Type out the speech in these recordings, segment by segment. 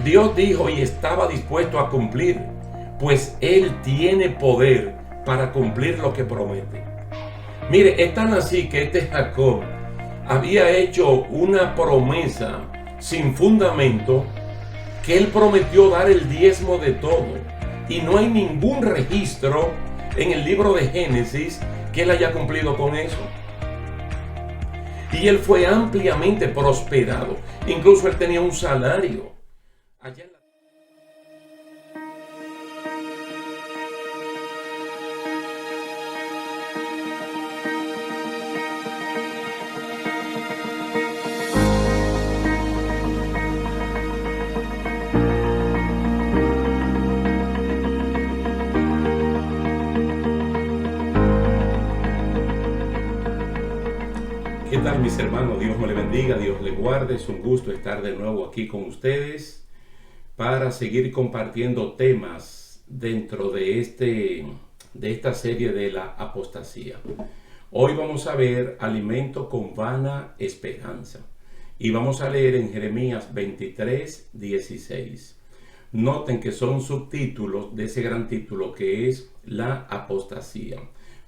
Dios dijo y estaba dispuesto a cumplir, pues Él tiene poder para cumplir lo que promete. Mire, es tan así que este Jacob había hecho una promesa sin fundamento, que él prometió dar el diezmo de todo. Y no hay ningún registro en el libro de Génesis que él haya cumplido con eso. Y él fue ampliamente prosperado. Incluso él tenía un salario. Allá en la... ¿Qué tal, mis hermanos? Dios me le bendiga, Dios le guarde. Es un gusto estar de nuevo aquí con ustedes para seguir compartiendo temas dentro de esta serie de la apostasía. Hoy vamos a ver alimento con vana esperanza y vamos a leer en Jeremías 23:16. Noten que son subtítulos de ese gran título que es la apostasía,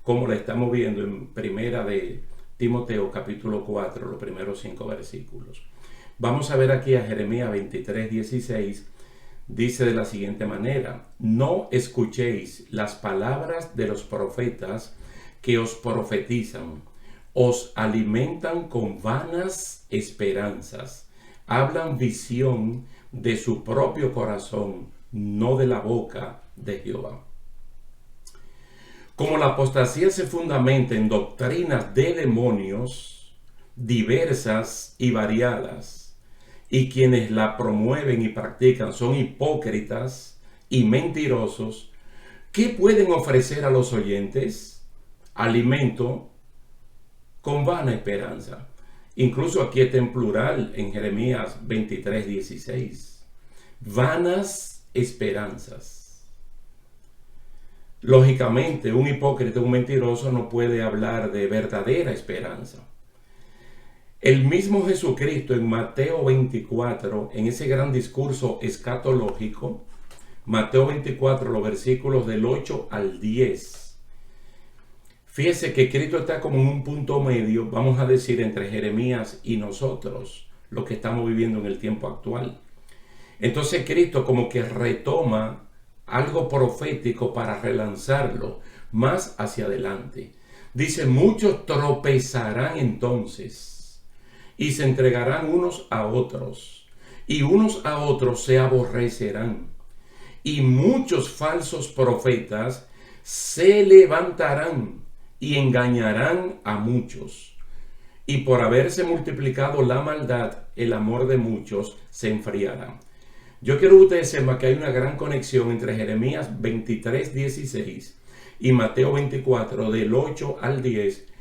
como la estamos viendo en primera de Timoteo capítulo 4, los primeros 5 versículos. Vamos a ver aquí a Jeremías 23:16. Dice de la siguiente manera: no escuchéis las palabras de los profetas que os profetizan, os alimentan con vanas esperanzas, hablan visión de su propio corazón, no de la boca de Jehová. Como la apostasía se fundamenta en doctrinas de demonios diversas y variadas, y quienes la promueven y practican son hipócritas y mentirosos, ¿qué pueden ofrecer a los oyentes? Alimento con vana esperanza. Incluso aquí está en plural en Jeremías 23:16. Vanas esperanzas. Lógicamente, un hipócrita, un mentiroso no puede hablar de verdadera esperanza. El mismo Jesucristo en Mateo 24, en ese gran discurso escatológico, Mateo 24, los versículos del 8 al 10. Fíjese que Cristo está como en un punto medio, vamos a decir, entre Jeremías y nosotros, lo que estamos viviendo en el tiempo actual. Entonces Cristo como que retoma algo profético para relanzarlo más hacia adelante. Dice: muchos tropezarán entonces y se entregarán unos a otros, y unos a otros se aborrecerán, y muchos falsos profetas se levantarán y engañarán a muchos. Y por haberse multiplicado la maldad, el amor de muchos se enfriará. Yo quiero que ustedes sepan que hay una gran conexión entre Jeremías 23:16 y Mateo 24, del 8 al 10,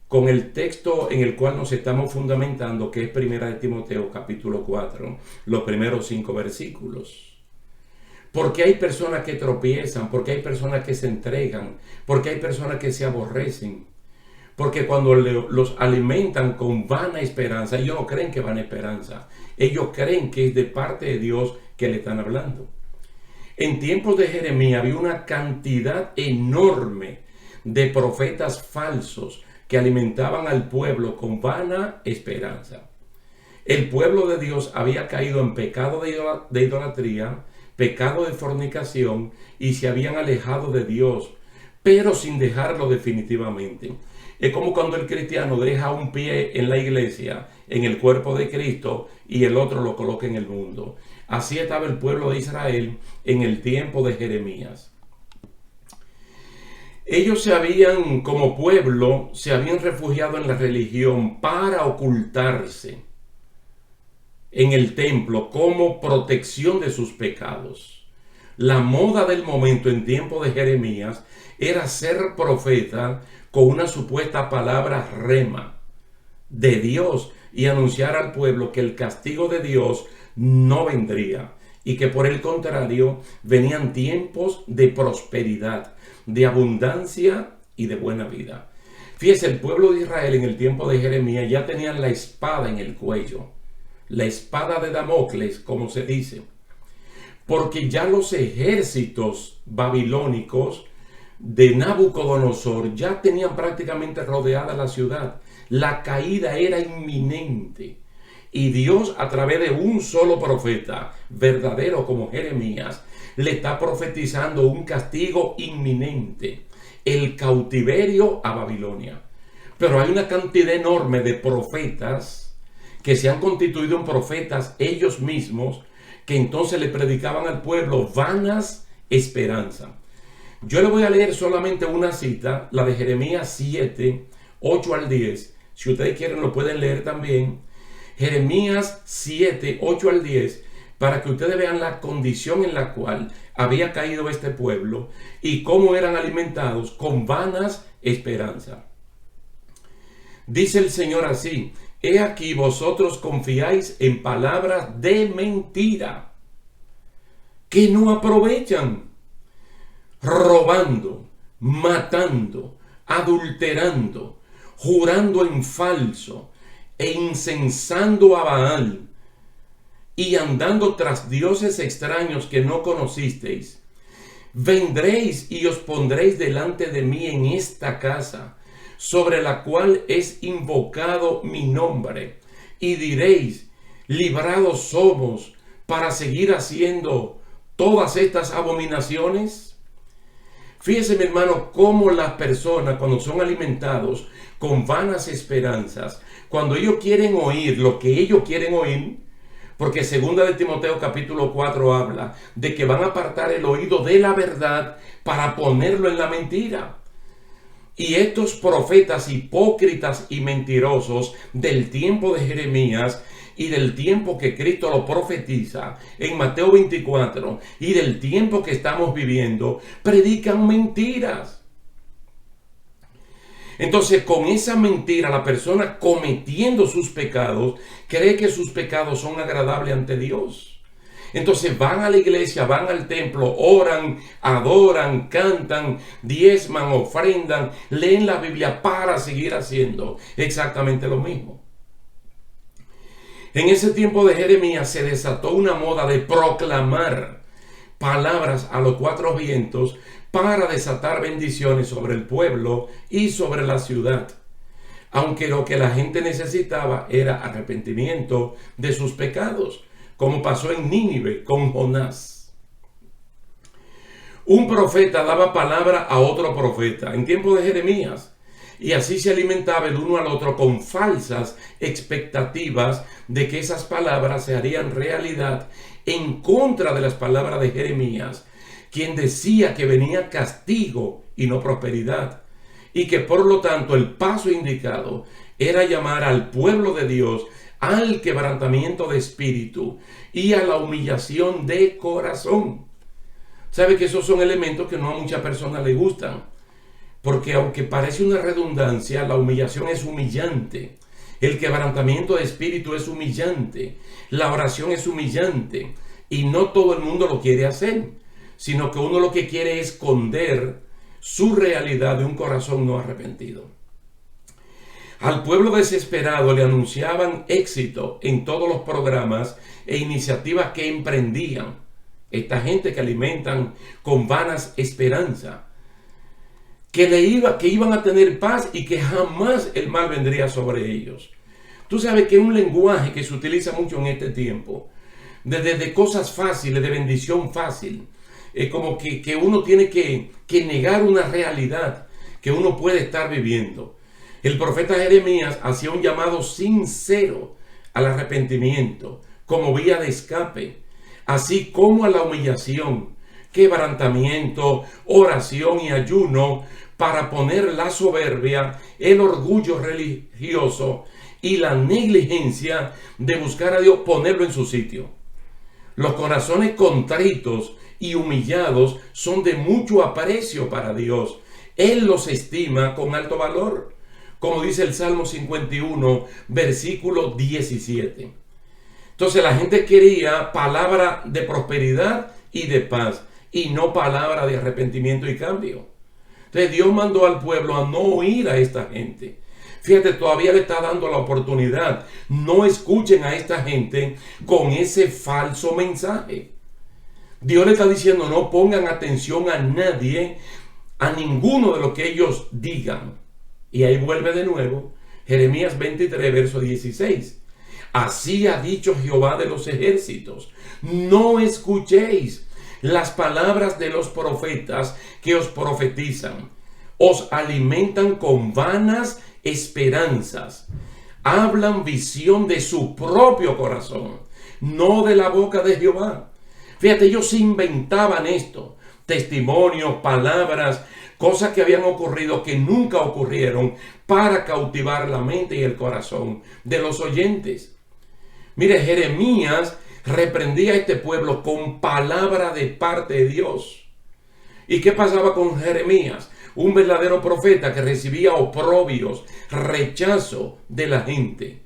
con el texto en el cual nos estamos fundamentando, que es primera de Timoteo capítulo 4, los primeros 5 versículos. Porque hay personas que tropiezan, porque hay personas que se entregan, porque hay personas que se aborrecen. Porque cuando los alimentan con vana esperanza, ellos no creen que vana esperanza. Ellos creen que es de parte de Dios que le están hablando. En tiempos de Jeremías había una cantidad enorme de profetas falsos que alimentaban al pueblo con vana esperanza. El pueblo de Dios había caído en pecado de idolatría, pecado de fornicación, y se habían alejado de Dios, pero sin dejarlo definitivamente. Es como cuando el cristiano deja un pie en la iglesia, en el cuerpo de Cristo, y el otro lo coloca en el mundo. Así estaba el pueblo de Israel en el tiempo de Jeremías. Ellos como pueblo, se habían refugiado en la religión para ocultarse en el templo como protección de sus pecados. La moda del momento en tiempo de Jeremías era ser profeta con una supuesta palabra rema de Dios y anunciar al pueblo que el castigo de Dios no vendría y que por el contrario venían tiempos de prosperidad, de abundancia y de buena vida. Fíjese, el pueblo de Israel en el tiempo de Jeremías ya tenían la espada en el cuello, la espada de Damocles, como se dice. porque ya los ejércitos babilónicos de Nabucodonosor ya tenían prácticamente rodeada la ciudad. La caída era inminente. Y Dios, a través de un solo profeta, verdadero como Jeremías, le está profetizando un castigo inminente, el cautiverio a Babilonia. Pero hay una cantidad enorme de profetas que se han constituido en profetas ellos mismos, que entonces le predicaban al pueblo vanas esperanzas. Yo le voy a leer solamente una cita, la de Jeremías 7, 8 al 10. Si ustedes quieren lo pueden leer también. Jeremías 7, 8 al 10, para que ustedes vean la condición en la cual había caído este pueblo y cómo eran alimentados con vanas esperanzas. Dice el Señor así: he aquí vosotros confiáis en palabras de mentira que no aprovechan, robando, matando, adulterando, jurando en falso e incensando a Baal y andando tras dioses extraños que no conocisteis. Vendréis y os pondréis delante de mí en esta casa, sobre la cual es invocado mi nombre, y diréis: librados somos para seguir haciendo todas estas abominaciones. Fíjese, mi hermano, cómo las personas, cuando son alimentados con vanas esperanzas, cuando ellos quieren oír lo que ellos quieren oír, porque segunda de Timoteo capítulo 4 habla de que van a apartar el oído de la verdad para ponerlo en la mentira. Y estos profetas hipócritas y mentirosos del tiempo de Jeremías y del tiempo que Cristo lo profetiza en Mateo 24 y del tiempo que estamos viviendo, predican mentiras. Entonces, con esa mentira, la persona cometiendo sus pecados cree que sus pecados son agradables ante Dios. Entonces van a la iglesia, van al templo, oran, adoran, cantan, diezman, ofrendan, leen la Biblia para seguir haciendo exactamente lo mismo. En ese tiempo de Jeremías se desató una moda de proclamar palabras a los cuatro vientos para desatar bendiciones sobre el pueblo y sobre la ciudad. Aunque lo que la gente necesitaba era arrepentimiento de sus pecados, como pasó en Nínive con Jonás. Un profeta daba palabra a otro profeta en tiempo de Jeremías, y así se alimentaba el uno al otro con falsas expectativas de que esas palabras se harían realidad en contra de las palabras de Jeremías, quien decía que venía castigo y no prosperidad, y que por lo tanto el paso indicado era llamar al pueblo de Dios al quebrantamiento de espíritu y a la humillación de corazón. Sabe que esos son elementos que no a muchas personas les gustan, porque aunque parece una redundancia, la humillación es humillante, el quebrantamiento de espíritu es humillante, la oración es humillante, y no todo el mundo lo quiere hacer, sino que uno lo que quiere es esconder su realidad de un corazón no arrepentido. Al pueblo desesperado le anunciaban éxito en todos los programas e iniciativas que emprendían. Esta gente que alimentan con vanas esperanzas, que iban a tener paz y que jamás el mal vendría sobre ellos. Tú sabes que es un lenguaje que se utiliza mucho en este tiempo, de cosas fáciles, de bendición fácil. Es como que uno tiene que negar una realidad que uno puede estar viviendo. El profeta Jeremías hacía un llamado sincero al arrepentimiento como vía de escape, así como a la humillación, quebrantamiento, oración y ayuno para poner la soberbia, el orgullo religioso y la negligencia de buscar a Dios, ponerlo en su sitio. Los corazones contritos y humillados son de mucho aprecio para Dios. Él los estima con alto valor, como dice el Salmo 51, versículo 17. Entonces la gente quería palabra de prosperidad y de paz, y no palabra de arrepentimiento y cambio. Entonces Dios mandó al pueblo a no oír a esta gente. Fíjate, todavía le está dando la oportunidad. No escuchen a esta gente con ese falso mensaje. Dios le está diciendo, no pongan atención a nadie, a ninguno de lo que ellos digan. Y ahí vuelve de nuevo Jeremías 23, verso 16. Así ha dicho Jehová de los ejércitos: no escuchéis las palabras de los profetas que os profetizan. Os alimentan con vanas esperanzas. Hablan visión de su propio corazón, no de la boca de Jehová. Fíjate, ellos inventaban esto, testimonios, palabras, cosas que habían ocurrido que nunca ocurrieron, para cautivar la mente y el corazón de los oyentes. Mire, Jeremías reprendía a este pueblo con palabra de parte de Dios. ¿Y qué pasaba con Jeremías? Un verdadero profeta que recibía oprobios, rechazo de la gente.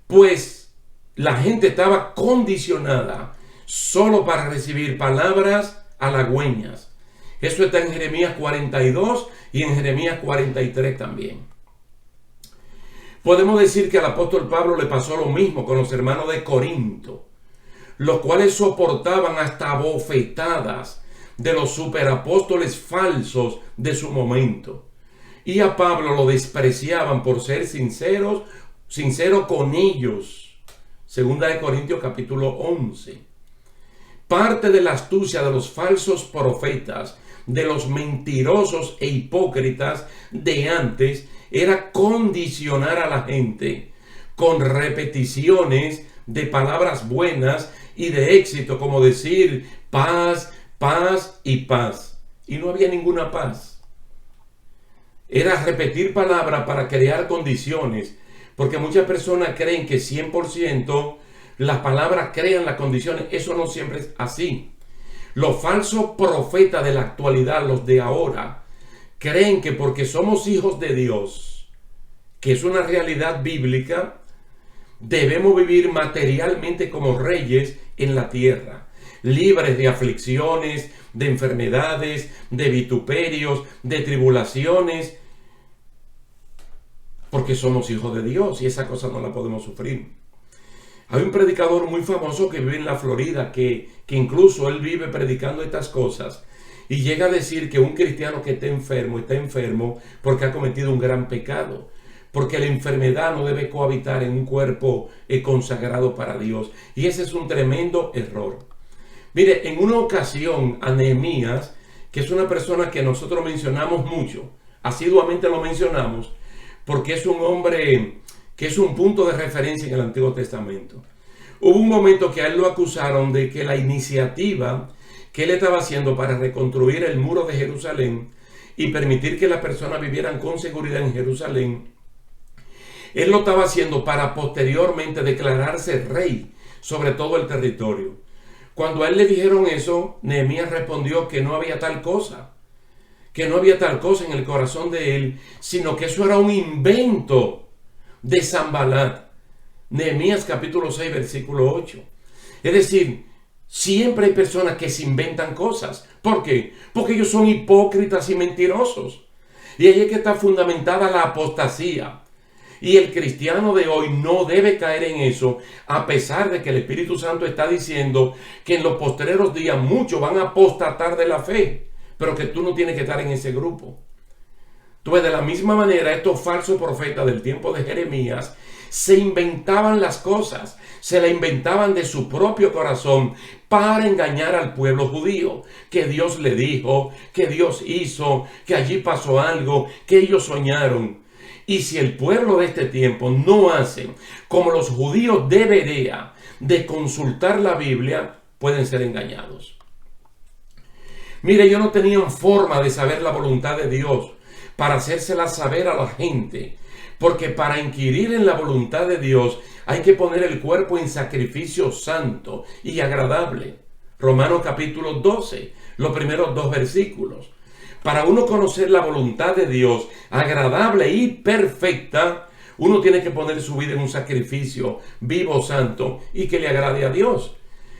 Pues la gente estaba condicionada solo para recibir palabras halagüeñas. Eso está en Jeremías 42 y en Jeremías 43 también. Podemos decir que al apóstol Pablo le pasó lo mismo con los hermanos de Corinto, los cuales soportaban hasta bofetadas de los superapóstoles falsos de su momento. Y a Pablo lo despreciaban por ser sincero con ellos. Segunda de Corintios capítulo 11. Parte de la astucia de los falsos profetas, de los mentirosos e hipócritas de antes, era condicionar a la gente con repeticiones de palabras buenas y de éxito, como decir paz, paz y paz. Y no había ninguna paz. Era repetir palabras para crear condiciones, porque muchas personas creen que 100% las palabras crean las condiciones. Eso no siempre es así. Los falsos profetas de la actualidad, los de ahora, creen que porque somos hijos de Dios, que es una realidad bíblica, debemos vivir materialmente como reyes en la tierra, libres de aflicciones, de enfermedades, de vituperios, de tribulaciones, porque somos hijos de Dios y esa cosa no la podemos sufrir. Hay un predicador muy famoso que vive en la Florida, que incluso él vive predicando estas cosas y llega a decir que un cristiano que está enfermo porque ha cometido un gran pecado, porque la enfermedad no debe cohabitar en un cuerpo consagrado para Dios, y ese es un tremendo error. Mire, en una ocasión a Nehemías, que es una persona que nosotros mencionamos mucho, asiduamente lo mencionamos, porque es un hombre que es un punto de referencia en el Antiguo Testamento. Hubo un momento que a él lo acusaron de que la iniciativa que él estaba haciendo para reconstruir el muro de Jerusalén y permitir que las personas vivieran con seguridad en Jerusalén, él lo estaba haciendo para posteriormente declararse rey sobre todo el territorio. Cuando a él le dijeron eso, Nehemías respondió que no había tal cosa, en el corazón de él, sino que eso era un invento de Sanbalat. Nehemías capítulo 6 versículo 8. Es decir, siempre hay personas que se inventan cosas. ¿Por qué? Porque ellos son hipócritas y mentirosos. Y ahí es que está fundamentada la apostasía. Y el cristiano de hoy no debe caer en eso, a pesar de que el Espíritu Santo está diciendo que en los postreros días muchos van a apostatar de la fe, pero que tú no tienes que estar en ese grupo. Entonces, de la misma manera, estos falsos profetas del tiempo de Jeremías se inventaban las cosas, se la inventaban de su propio corazón para engañar al pueblo judío, que Dios le dijo, que Dios hizo, que allí pasó algo, que ellos soñaron. Y si el pueblo de este tiempo no hace como los judíos debería de consultar la Biblia, pueden ser engañados. Mire, ellos no tenían forma de saber la voluntad de Dios para hacérsela saber a la gente, porque para inquirir en la voluntad de Dios hay que poner el cuerpo en sacrificio santo y agradable. Romanos capítulo 12, los primeros 2 versículos. Para uno conocer la voluntad de Dios agradable y perfecta, uno tiene que poner su vida en un sacrificio vivo, santo y que le agrade a Dios.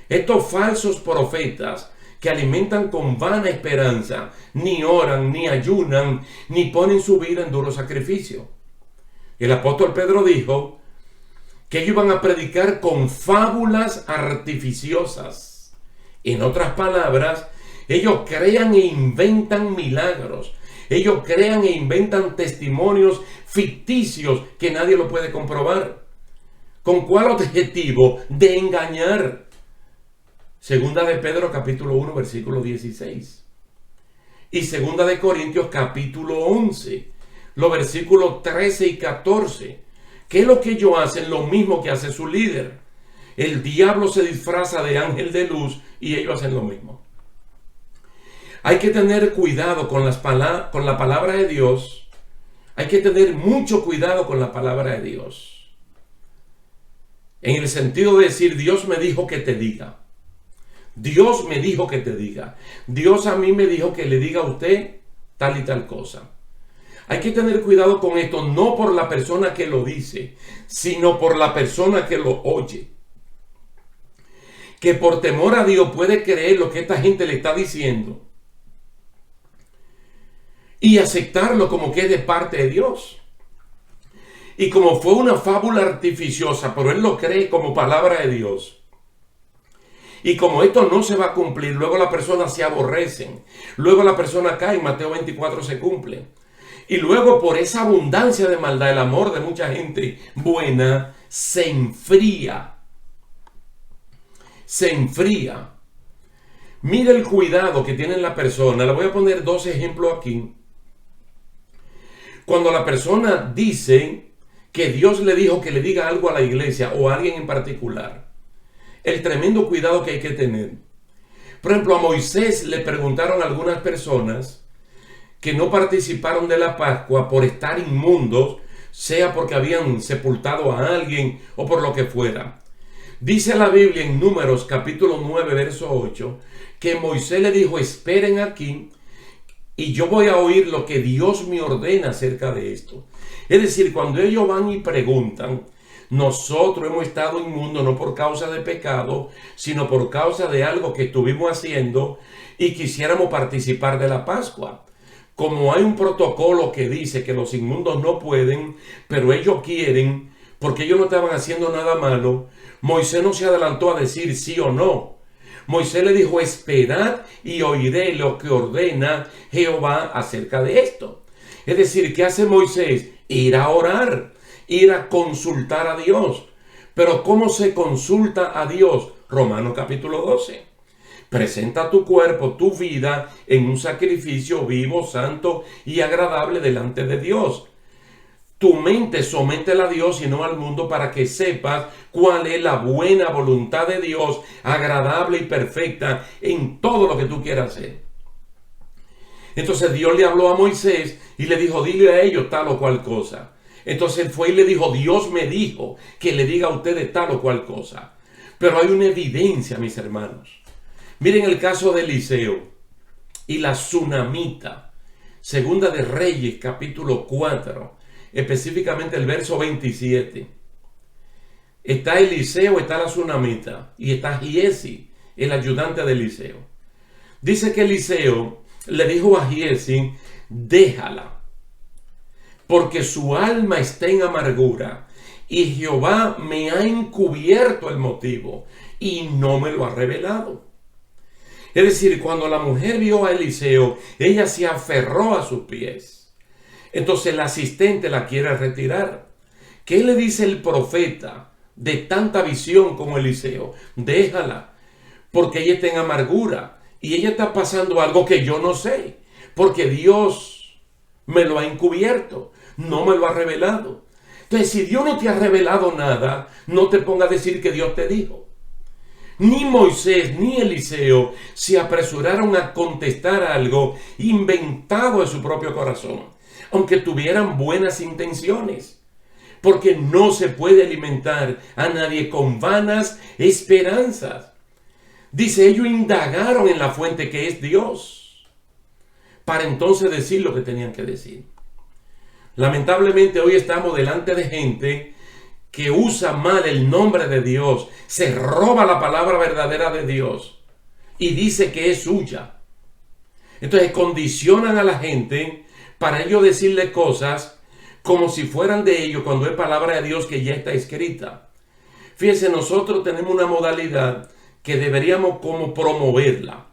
Estos falsos profetas que alimentan con vana esperanza, ni oran, ni ayunan, ni ponen su vida en duro sacrificio. El apóstol Pedro dijo que ellos iban a predicar con fábulas artificiosas En otras palabras, ellos crean e inventan milagros. Ellos crean e inventan testimonios ficticios que nadie lo puede comprobar. ¿Con cuál objetivo? De engañar. Segunda de Pedro capítulo 1 versículo 16. Y segunda de Corintios capítulo 11. Los versículos 13 y 14. ¿Qué es lo que ellos hacen? Lo mismo que hace su líder. El diablo se disfraza de ángel de luz y ellos hacen lo mismo. Hay que tener cuidado con la palabra de Dios. Hay que tener mucho cuidado con la palabra de Dios. En el sentido de decir, Dios me dijo que te diga. Dios me dijo que te diga. Dios a mí me dijo que le diga a usted tal y tal cosa. Hay que tener cuidado con esto, no por la persona que lo dice, sino por la persona que lo oye. Que por temor a Dios puede creer lo que esta gente le está diciendo y aceptarlo como que es de parte de Dios. Y como fue una fábula artificiosa, pero él lo cree como palabra de Dios. Y como esto no se va a cumplir, luego la persona se aborrecen. Luego la persona cae, en Mateo 24 se cumple. Y luego por esa abundancia de maldad, el amor de mucha gente buena se enfría. Se enfría. Mira el cuidado que tiene la persona. Le voy a poner dos ejemplos aquí. Cuando la persona dice que Dios le dijo que le diga algo a la iglesia o a alguien en particular, el tremendo cuidado que hay que tener. Por ejemplo, a Moisés le preguntaron algunas personas que no participaron de la Pascua por estar inmundos, sea porque habían sepultado a alguien o por lo que fuera. Dice la Biblia en Números capítulo 9 verso 8 que Moisés le dijo, esperen aquí y yo voy a oír lo que Dios me ordena acerca de esto. Es decir, cuando ellos van y preguntan, nosotros hemos estado inmundos no por causa de pecado, sino por causa de algo que estuvimos haciendo y quisiéramos participar de la Pascua. Como hay un protocolo que dice que los inmundos no pueden, pero ellos quieren, porque ellos no estaban haciendo nada malo, Moisés no se adelantó a decir sí o no. Moisés le dijo, esperad y oiré lo que ordena Jehová acerca de esto. Es decir, ¿qué hace Moisés? Ir a orar, ir a consultar a Dios. Pero ¿cómo se consulta a Dios? Romanos capítulo 12. Presenta tu cuerpo, tu vida, en un sacrificio vivo, santo y agradable delante de Dios. Tu mente sométela a Dios y no al mundo para que sepas cuál es la buena voluntad de Dios, agradable y perfecta en todo lo que tú quieras hacer. Entonces Dios le habló a Moisés y le dijo, dile a ellos tal o cual cosa. Entonces él fue y le dijo, Dios me dijo que le diga a ustedes tal o cual cosa. Pero hay una evidencia, mis hermanos. Miren el caso de Eliseo y la tsunamita. Segunda de Reyes, capítulo 4, específicamente el verso 27. Está Eliseo, está la tsunamita y está Giesi, el ayudante de Eliseo. Dice que Eliseo le dijo a Giesi, déjala, porque su alma está en amargura y Jehová me ha encubierto el motivo y no me lo ha revelado. Es decir, cuando la mujer vio a Eliseo, ella se aferró a sus pies. Entonces el asistente la quiere retirar. ¿Qué le dice el profeta de tanta visión como Eliseo? Déjala, porque ella está en amargura y ella está pasando algo que yo no sé, porque Dios me lo ha encubierto, no me lo ha revelado. Entonces, si Dios no te ha revelado nada, no te ponga a decir que Dios te dijo. Ni Moisés ni Eliseo se apresuraron a contestar algo inventado de su propio corazón, aunque tuvieran buenas intenciones, porque no se puede alimentar a nadie con vanas esperanzas. Dice, ellos indagaron en la fuente que es Dios, para entonces decir lo que tenían que decir. Lamentablemente hoy estamos delante de gente que usa mal el nombre de Dios, se roba la palabra verdadera de Dios y dice que es suya. Entonces condicionan a la gente para ellos decirle cosas como si fueran de ellos cuando es palabra de Dios que ya está escrita. Fíjense, nosotros tenemos una modalidad que deberíamos como promoverla.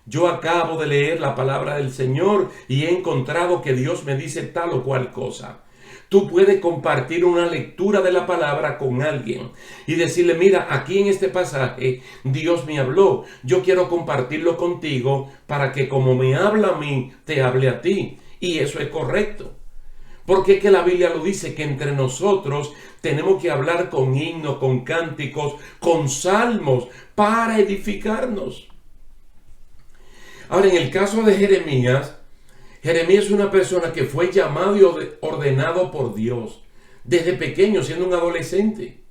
Yo acabo de leer la palabra del Señor y he encontrado que Dios me dice tal o cual cosa. Tú puedes compartir una lectura de la palabra con alguien y decirle, mira, aquí en este pasaje Dios me habló. Yo quiero compartirlo contigo para que como me habla a mí, te hable a ti. Y eso es correcto. Porque es que la Biblia lo dice, que entre nosotros tenemos que hablar con himnos, con cánticos, con salmos, para edificarnos. Ahora, en el caso de Jeremías, Jeremías es una persona que fue llamado y ordenado por Dios desde pequeño, siendo un adolescente,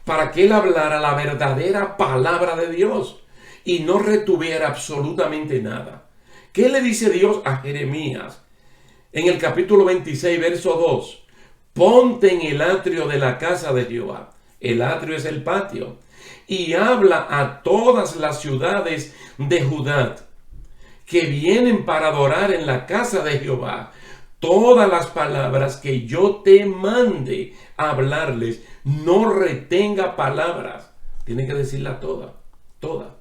para que él hablara la verdadera palabra de Dios y no retuviera absolutamente nada. ¿Qué le dice Dios a Jeremías? En el capítulo 26, verso 2, ponte en el atrio de la casa de Jehová. El atrio es el patio. Y habla a todas las ciudades de Judá que vienen para adorar en la casa de Jehová todas las palabras que yo te mande a hablarles. No retenga palabras. Tiene que decirla toda.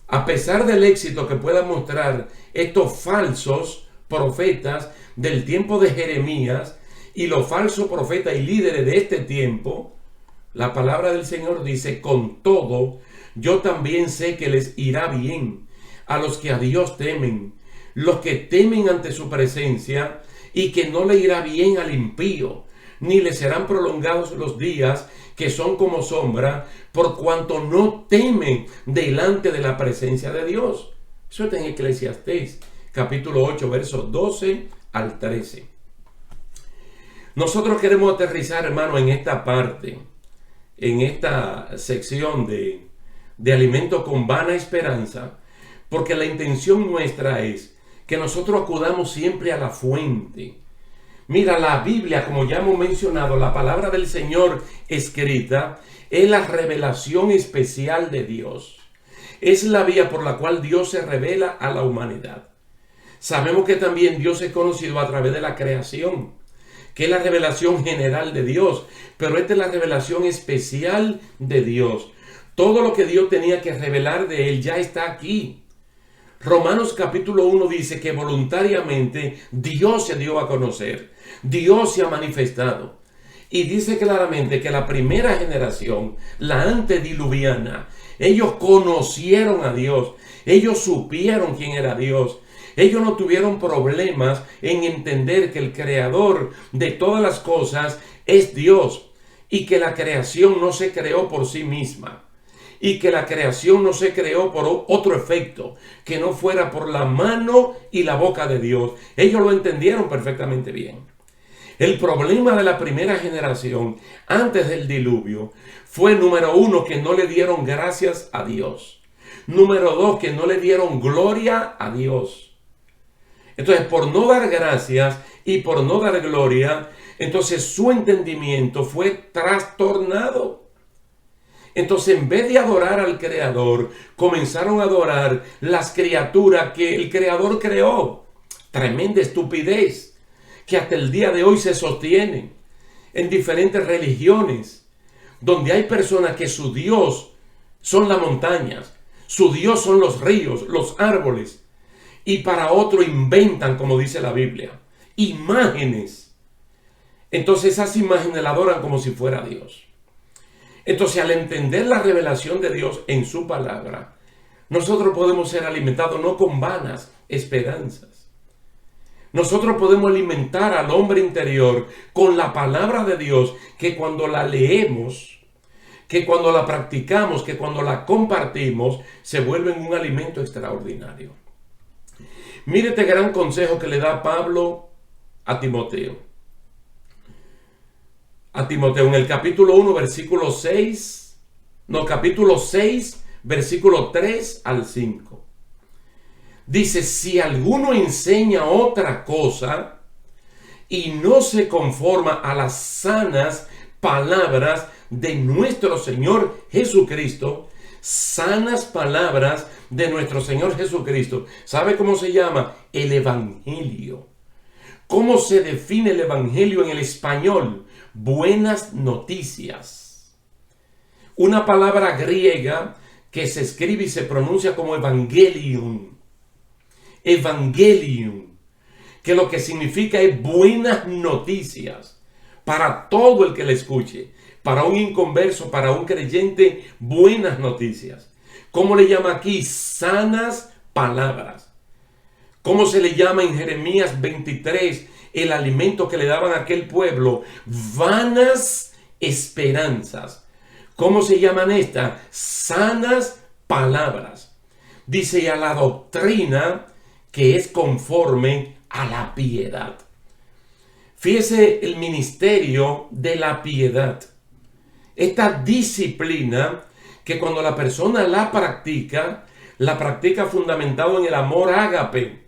A pesar del éxito que puedan mostrar estos falsos profetas del tiempo de Jeremías y los falsos profetas y líderes de este tiempo, la palabra del Señor dice, con todo, yo también sé que les irá bien a los que a Dios temen, los que temen ante su presencia, y que no le irá bien al impío, ni le serán prolongados los días que son como sombra, por cuanto no temen delante de la presencia de Dios. Eso está en Eclesiastés, capítulo 8, versos 12 al 13. Nosotros queremos aterrizar, hermano, en esta parte, en esta sección de alimento con vana esperanza, porque la intención nuestra es que nosotros acudamos siempre a la fuente. Mira, la Biblia, como ya hemos mencionado, la palabra del Señor escrita, es la revelación especial de Dios. Es la vía por la cual Dios se revela a la humanidad. Sabemos que también Dios es conocido a través de la creación, que es la revelación general de Dios, pero esta es la revelación especial de Dios. Todo lo que Dios tenía que revelar de Él ya está aquí. Romanos capítulo 1 dice que voluntariamente Dios se dio a conocer, Dios se ha manifestado. Y dice claramente que la primera generación, la antediluviana, ellos conocieron a Dios, ellos supieron quién era Dios. Ellos no tuvieron problemas en entender que el creador de todas las cosas es Dios y que la creación no se creó por sí misma. Y que la creación no se creó por otro efecto, que no fuera por la mano y la boca de Dios. Ellos lo entendieron perfectamente bien. El problema de la primera generación, antes del diluvio, fue, número uno, que no le dieron gracias a Dios. Número dos, que no le dieron gloria a Dios. Entonces, por no dar gracias y por no dar gloria, entonces su entendimiento fue trastornado. Entonces, en vez de adorar al Creador, comenzaron a adorar las criaturas que el Creador creó. Tremenda estupidez que hasta el día de hoy se sostiene en diferentes religiones, donde hay personas que su Dios son las montañas, su Dios son los ríos, los árboles, y para otro inventan, como dice la Biblia, imágenes. Entonces esas imágenes la adoran como si fuera Dios. Entonces, al entender la revelación de Dios en su palabra, nosotros podemos ser alimentados no con vanas esperanzas. Nosotros podemos alimentar al hombre interior con la palabra de Dios, que cuando la leemos, que cuando la practicamos, que cuando la compartimos, se vuelve un alimento extraordinario. Mire este gran consejo que le da Pablo a Timoteo. En el capítulo 1, versículo 6, capítulo 6, versículo 3 al 5. Dice, si alguno enseña otra cosa y no se conforma a las sanas palabras de nuestro Señor Jesucristo, sanas palabras de nuestro Señor Jesucristo. ¿Sabe cómo se llama? El Evangelio. ¿Cómo se define el Evangelio en el español? Buenas noticias. Una palabra griega que se escribe y se pronuncia como Evangelium. Evangelium, que lo que significa es buenas noticias para todo el que le escuche. Para un inconverso, para un creyente, buenas noticias. ¿Cómo le llama aquí? Sanas palabras. ¿Cómo se le llama en Jeremías 23 el alimento que le daban a aquel pueblo? Vanas esperanzas. ¿Cómo se llaman estas? Sanas palabras. Dice, a la doctrina que es conforme a la piedad. Fíjese el ministerio de la piedad. Esta disciplina que cuando la persona la practica fundamentado en el amor ágape,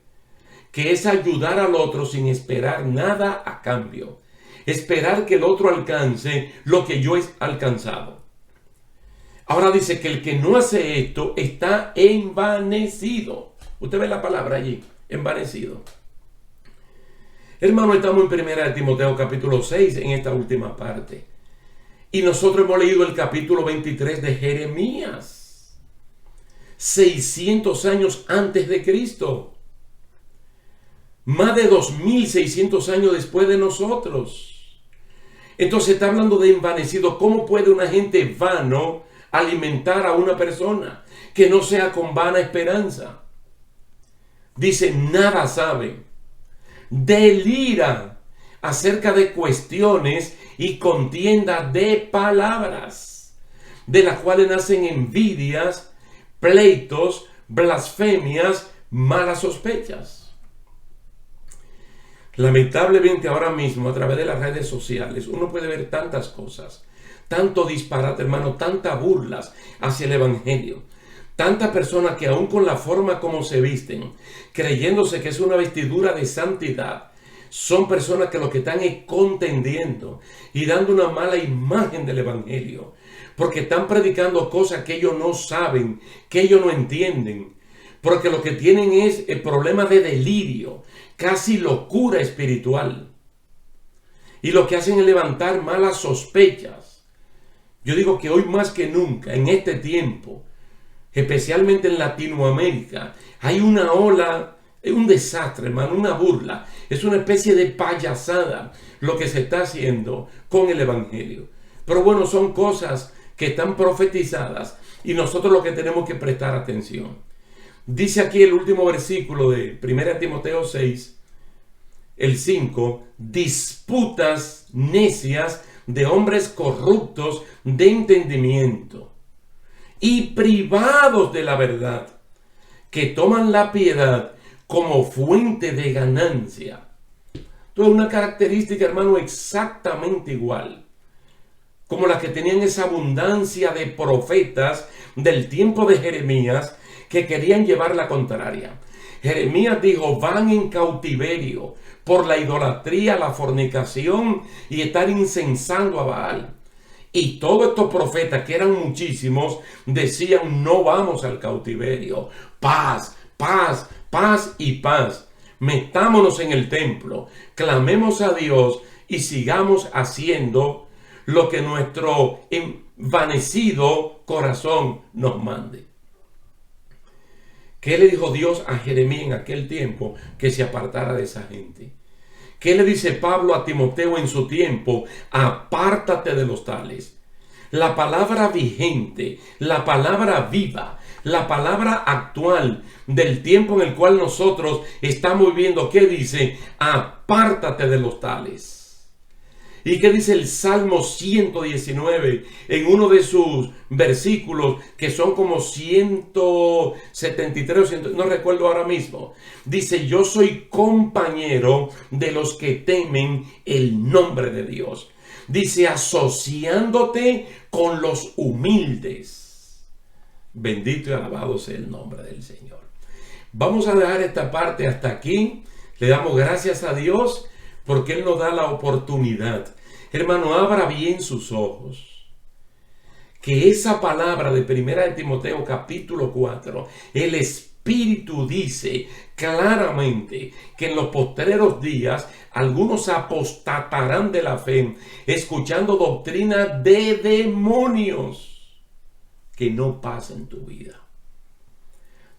que es ayudar al otro sin esperar nada a cambio. Esperar que el otro alcance lo que yo he alcanzado. Ahora dice que el que no hace esto está envanecido. Usted ve la palabra allí, envanecido. Hermano, estamos en 1 Timoteo capítulo 6 en esta última parte. Y nosotros hemos leído el capítulo 23 de Jeremías. 600 años antes de Cristo. Más de 2600 años después de nosotros. Entonces está hablando de envanecido. ¿Cómo puede una gente vano alimentar a una persona que no sea con vana esperanza? Dice, nada sabe. Delira acerca de cuestiones y contienda de palabras, de las cuales nacen envidias, pleitos, blasfemias, malas sospechas. Lamentablemente ahora mismo a través de las redes sociales uno puede ver tantas cosas, tanto disparate, hermano, tantas burlas hacia el evangelio, tantas personas que aún con la forma como se visten, creyéndose que es una vestidura de santidad, son personas que lo que están es contendiendo y dando una mala imagen del evangelio, porque están predicando cosas que ellos no saben, que ellos no entienden, porque lo que tienen es el problema de delirio, casi locura espiritual, y lo que hacen es levantar malas sospechas. Yo digo que hoy más que nunca, en este tiempo, especialmente en Latinoamérica, hay una ola. Es un desastre, hermano, una burla. Es una especie de payasada lo que se está haciendo con el evangelio. Pero bueno, son cosas que están profetizadas y nosotros lo que tenemos que prestar atención. Dice aquí el último versículo de 1 Timoteo 6, el 5, disputas necias de hombres corruptos de entendimiento y privados de la verdad, que toman la piedad como fuente de ganancia. Entonces, una característica, hermano, exactamente igual como la que tenían esa abundancia de profetas del tiempo de Jeremías que querían llevar la contraria. Jeremías dijo, van en cautiverio por la idolatría, la fornicación y estar incensando a Baal. Y todos estos profetas, que eran muchísimos, decían, no vamos al cautiverio. Paz, paz, paz y paz. Metámonos en el templo, clamemos a Dios y sigamos haciendo lo que nuestro envanecido corazón nos mande. ¿Qué le dijo Dios a Jeremías en aquel tiempo? Que se apartara de esa gente. ¿Qué le dice Pablo a Timoteo en su tiempo? Apártate de los tales. La palabra vigente, la palabra viva, la palabra actual del tiempo en el cual nosotros estamos viviendo, ¿qué dice? Apártate de los tales. ¿Y qué dice el Salmo 119 en uno de sus versículos, que son como 173, no recuerdo ahora mismo? Dice, yo soy compañero de los que temen el nombre de Dios. Dice, asociándote con los humildes. Bendito y alabado sea el nombre del Señor. Vamos a dejar esta parte hasta aquí. Le damos gracias a Dios porque Él nos da la oportunidad. Hermano, abra bien sus ojos. Que esa palabra de 1 Timoteo capítulo 4, el Espíritu dice claramente que en los postreros días algunos apostatarán de la fe, escuchando doctrina de demonios. que no pasa en tu vida.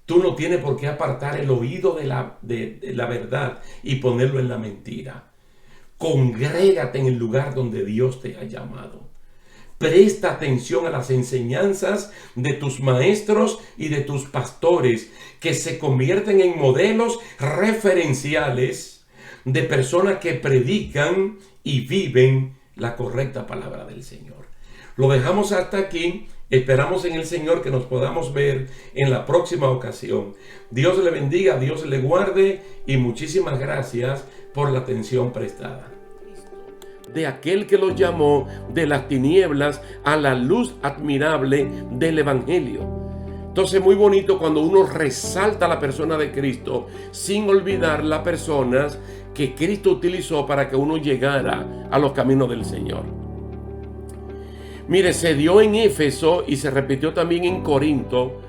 Tú no tienes por qué apartar el oído de la verdad y ponerlo en la mentira. Congrégate en el lugar donde Dios te ha llamado. Presta atención a las enseñanzas de tus maestros y de tus pastores, que se convierten en modelos referenciales de personas que predican y viven la correcta palabra del Señor. Lo dejamos hasta aquí. Esperamos en el Señor que nos podamos ver en la próxima ocasión. Dios le bendiga, Dios le guarde y muchísimas gracias por la atención prestada. De aquel que los llamó de las tinieblas a la luz admirable del Evangelio. Entonces, muy bonito cuando uno resalta la persona de Cristo sin olvidar las personas que Cristo utilizó para que uno llegara a los caminos del Señor. Mire, se dio en Éfeso y se repitió también en Corinto.